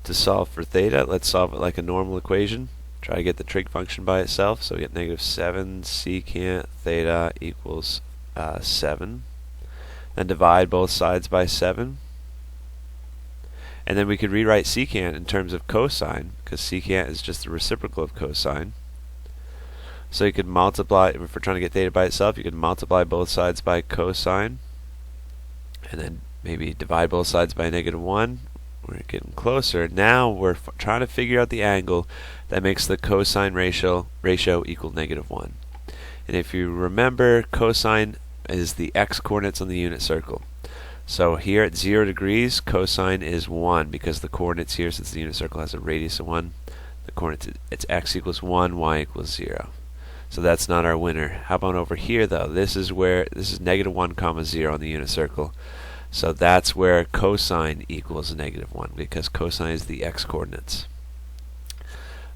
to solve for theta, let's solve it like a normal equation. Try to get the trig function by itself. So we get negative 7 secant theta equals 7. Then divide both sides by 7. And then we could rewrite secant in terms of cosine, because secant is just the reciprocal of cosine. So you could multiply, if we're trying to get theta by itself, you could multiply both sides by cosine, and then maybe divide both sides by -1. We're getting closer. Now we're trying to figure out the angle that makes the cosine ratio equal -1. And if you remember, cosine is the x-coordinates on the unit circle. So here at 0 degrees, cosine is 1, because the coordinates here, since the unit circle has a radius of 1, the coordinates, it's x equals 1, y equals 0. So that's not our winner. How about over here though? This is -1 comma 0 on the unit circle. So that's where cosine equals -1, because cosine is the x-coordinates.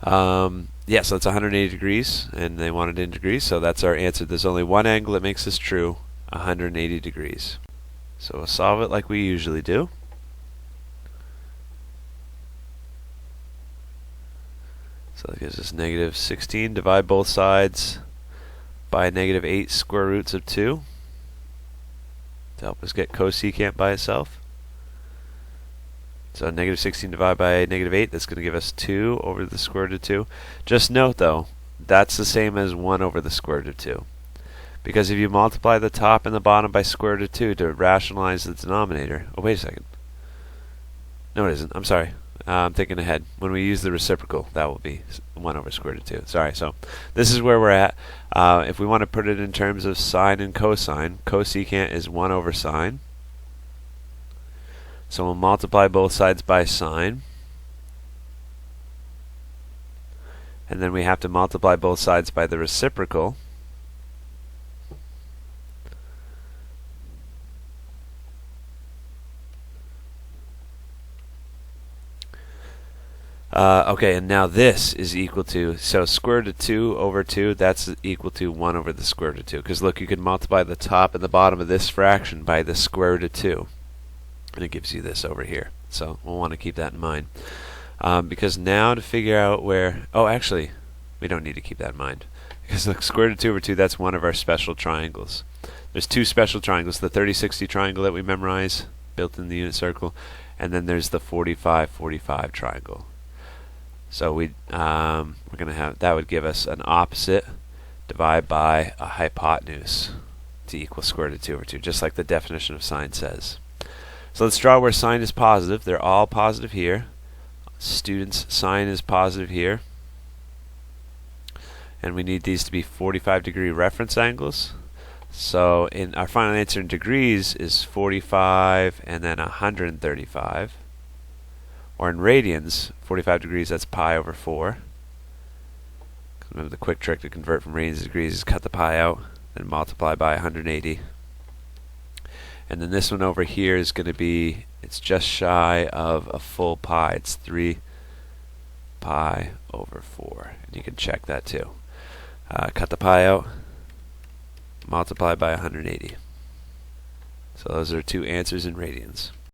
Yeah, so it's 180 degrees, and they want it in degrees, so that's our answer. There's only one angle that makes this true, 180 degrees. So we'll solve it like we usually do. So that gives us -16. Divide both sides by -8 square roots of 2 to help us get cosecant by itself. So -16 divided by -8, that's going to give us 2 over the square root of 2. Just note though, that's the same as 1 over the square root of 2. Because if you multiply the top and the bottom by square root of 2 to rationalize the denominator... Oh, wait a second. No, it isn't. I'm sorry. I'm thinking ahead. When we use the reciprocal, that will be 1 over square root of 2. Sorry, so this is where we're at. If we want to put it in terms of sine and cosine, cosecant is 1 over sine. So we'll multiply both sides by sine. And then we have to multiply both sides by the reciprocal. Okay, and now this is equal to, so square root of 2 over 2, that's equal to 1 over the square root of 2. Because look, you can multiply the top and the bottom of this fraction by the square root of 2. And it gives you this over here. So we'll want to keep that in mind. Because now to figure out where, oh actually, we don't need to keep that in mind. Because look, square root of 2 over 2, that's one of our special triangles. There's two special triangles, the 30-60 triangle that we memorize, built in the unit circle, and then there's the 45-45 triangle. So we're going to have, that would give us an opposite divided by a hypotenuse to equal square root of 2 over 2, just like the definition of sine says. So let's draw where sine is positive. They're all positive here. Students' sine is positive here. And we need these to be 45-degree reference angles. So in our final answer in degrees is 45 and then 135. Or in radians, 45 degrees, that's pi over 4. Remember the quick trick to convert from radians to degrees is cut the pi out and multiply by 180. And then this one over here is going to be, it's just shy of a full pi. It's 3 pi over 4. And you can check that too. Cut the pi out, multiply by 180. So those are two answers in radians.